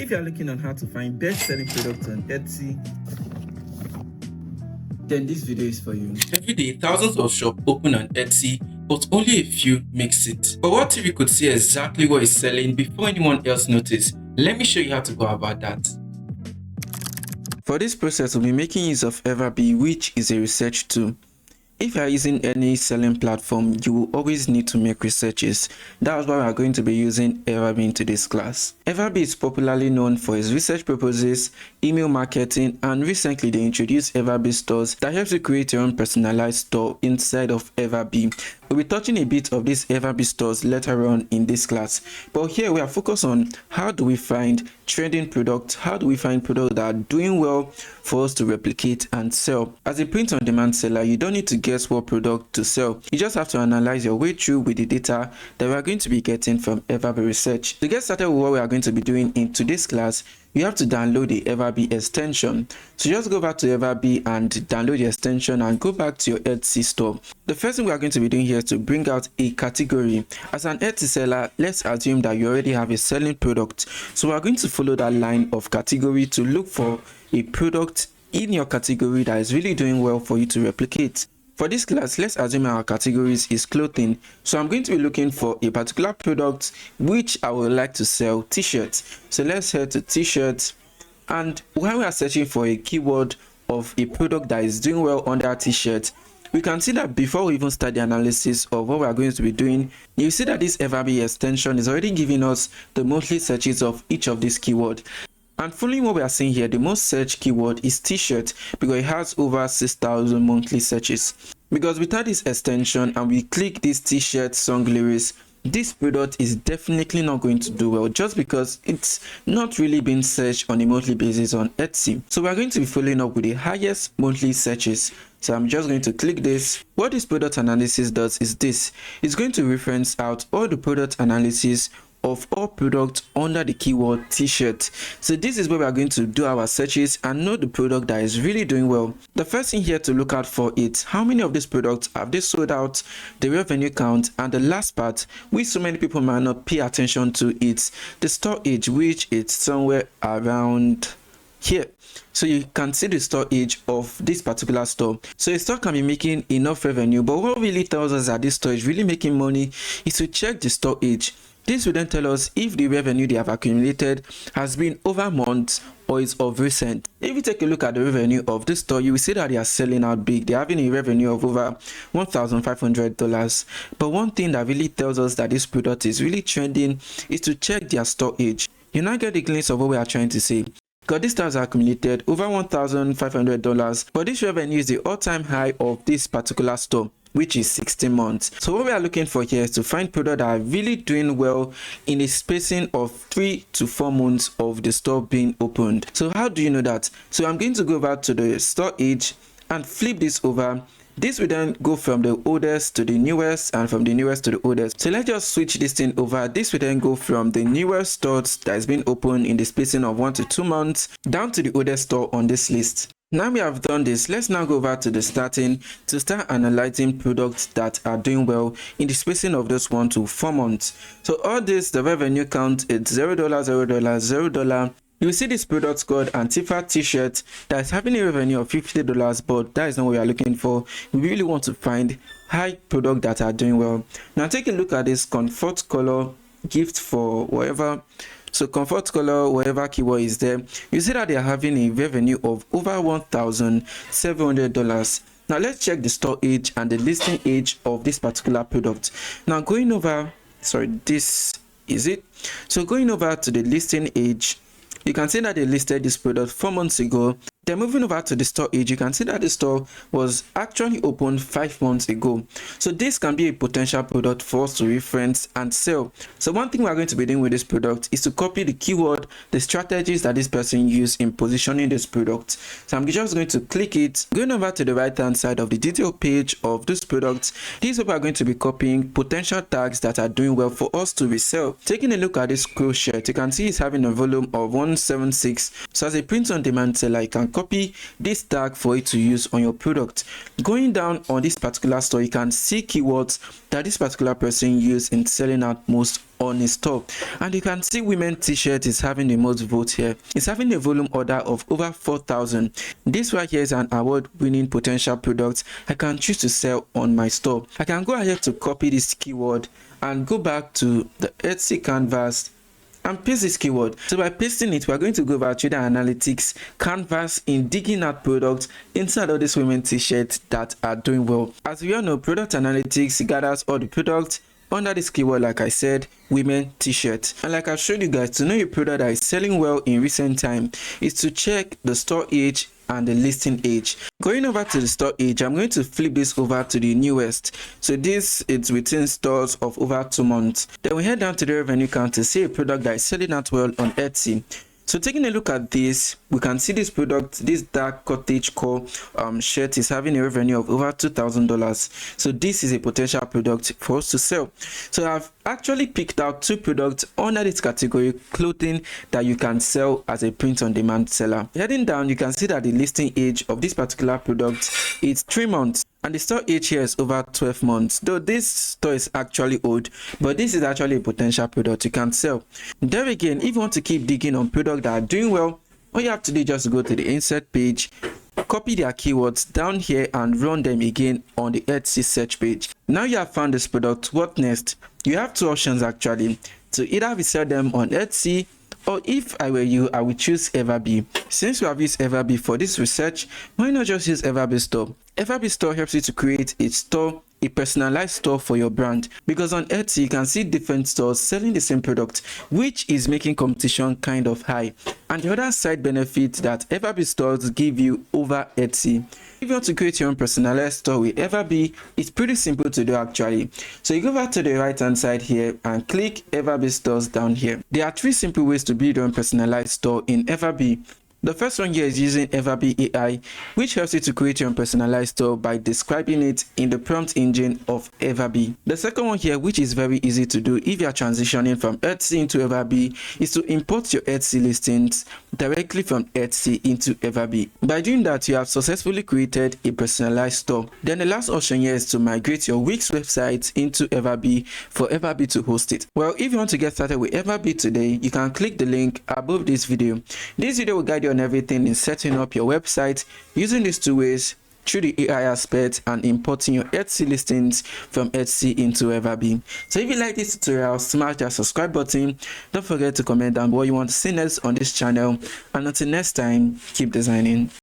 If you are looking on how to find best-selling products on Etsy, then this video is for you. Every day, thousands of shops open on Etsy, but only a few makes it. But what if you could see exactly what is selling before anyone else notices? Let me show you how to go about that. For this process, we'll be making use of EverBee, which is a research tool. If you are using any selling platform, you will always need to make researches. That's why we are going to be using EverBee in today's class. EverBee is popularly known for its research purposes, email marketing, and recently they introduced EverBee stores that helps you create your own personalized store inside of EverBee. We'll be touching a bit of these EverBee stores later on in this class, but here we are focused on how do we find trending products, how do we find products that are doing well for us to replicate and sell. As a print-on-demand seller, you don't need to guess what product to sell. You just have to analyze your way through with the data that we are going to be getting from EverBee research. To get started with what we are going to be doing in today's class, you have to download the EverBee extension. So just go back to EverBee and download the extension and go back to your Etsy store. The first thing we are going to be doing here is to bring out a category. As an Etsy seller, let's assume that you already have a selling product. So we are going to follow that line of category to look for a product in your category that is really doing well for you to replicate. For this class, let's assume our categories is clothing. So I'm going to be looking for a particular product which I would like to sell, t-shirts. So let's head to t-shirts, and while we are searching for a keyword of a product that is doing well under t-shirt, we can see that before we even start the analysis of what we are going to be doing, you see that this EverBee extension is already giving us the monthly searches of each of these keywords. And following what we are seeing here, the most searched keyword is t-shirt because it has over 6,000 monthly searches. Because without this extension and we click this t-shirt song lyrics, this product is definitely not going to do well just because it's not really being searched on a monthly basis on Etsy. So we are going to be following up with the highest monthly searches. So I'm just going to click this. What this product analysis does is this. It's going to reference out all the product analysis of all products under the keyword t-shirt. So this is where we are going to do our searches and know the product that is really doing well. The first thing here to look out for is how many of these products have they sold out, the revenue count, and the last part, which so many people might not pay attention to, it's the store age, which is somewhere around here. So you can see the store age of this particular store. So a store can be making enough revenue, but what really tells us that this store is really making money is to check the store age. This will then tell us if the revenue they have accumulated has been over months or is of recent. If you take a look at the revenue of this store, you will see that they are selling out big. They're having a revenue of over $1,500. But one thing that really tells us that this product is really trending is to check their store age. You now get a glimpse of what we are trying to say. Because this store has accumulated over $1,500, but this revenue is the all-time high of this particular store, which is 16 months. So what we are looking for here is to find products that are really doing well in a spacing of 3 to 4 months of the store being opened. So how do you know that? So I'm going to go back to the store age and flip this over. This will then go from the oldest to the newest and from the newest to the oldest. So let's just switch this thing over. This will then go from the newest store that has been opened in the spacing of 1 to 2 months down to the oldest store on this list. Now we have done this, let's now go over to the starting to start analyzing products that are doing well in the spacing of those 1 to 4 months. So all this, the revenue count, it's $0, $0, $0. You see this product called Antifa t-shirt that is having a revenue of $50, but that is not what we are looking for. We really want to find high products that are doing well. Now take a look at this comfort color gift for whatever. So comfort color, whatever keyword is there, you see that they are having a revenue of over $1,700. Now let's check the store age and the listing age of this particular product. Now going over, this is it. So going over to the listing age, you can see that they listed this product 4 months ago. Then moving over to the store age, you can see that the store was actually opened 5 months ago. So this can be a potential product for us to reference and sell. So one thing we're going to be doing with this product is to copy the keyword, the strategies that this person used in positioning this product. So I'm just going to click it. Going over to the right hand side of the detail page of this product, these people are going to be copying potential tags that are doing well for us to resell. Taking a look at this scroll shirt, you can see it's having a volume of 176. So as a print on demand seller, you can copy this tag for it to use on your product. Going down on this particular store, you can see keywords that this particular person used in selling out most on his store, and you can see women t-shirt is having the most votes here. It's having a volume order of over 4,000. This right here is an award-winning potential product I can choose to sell on my store. I can go ahead to copy this keyword and go back to the Etsy canvas and paste this keyword. So by pasting it, we're going to go over to the analytics canvas in digging out products inside all these women t-shirts that are doing well. As we all know, product analytics gathers all the products under this keyword, like I said, women t-shirt. And like I showed you guys, to know your product that is selling well in recent time is to check the store age and the listing age. Going over to the store age, I'm going to flip this over to the newest. So this is within stores of over 2 months. Then we head down to the revenue count to see a product that is selling out well on Etsy. So taking a look at this, we can see this product, this dark cottage core shirt is having a revenue of over $2,000. So this is a potential product for us to sell. So I've actually picked out 2 products under this category, clothing, that you can sell as a print-on-demand seller. Heading down, you can see that the listing age of this particular product is 3 months. And the store age here is over 12 months. Though this store is actually old, but this is actually a potential product you can sell. There again, if you want to keep digging on products that are doing well, all you have to do is just go to the insert page, copy their keywords down here and run them again on the Etsy search page. Now you have found this product, what next? You have 2 options actually, to either resell them on Etsy, or if I were you, I would choose EverBee. Since we have used EverBee for this research, why not just use EverBee Store? EverBee Store helps you to create a store, a personalized store for your brand, because on Etsy you can see different stores selling the same product, which is making competition kind of high. And the other side benefit that EverBee stores give you over Etsy, if you want to create your own personalized store with EverBee, it's pretty simple to do actually. So you go over to the right hand side here and click EverBee stores down here. There are 3 simple ways to build your own personalized store in EverBee. The first one here is using EverBee AI, which helps you to create your own personalized store by describing it in the prompt engine of EverBee. The second one here, which is very easy to do if you are transitioning from Etsy into EverBee, is to import your Etsy listings directly from Etsy into EverBee. By doing that, you have successfully created a personalized store. Then the last option here is to migrate your Wix website into EverBee for EverBee to host it. Well, if you want to get started with EverBee today, you can click the link above this video. This video will guide you on everything in setting up your website using these 2 ways, through the AI aspect and importing your Etsy listings from Etsy into EverBee. So if you like this tutorial, smash that subscribe button. Don't forget to comment down what you want to see next on this channel, and until next time, keep designing.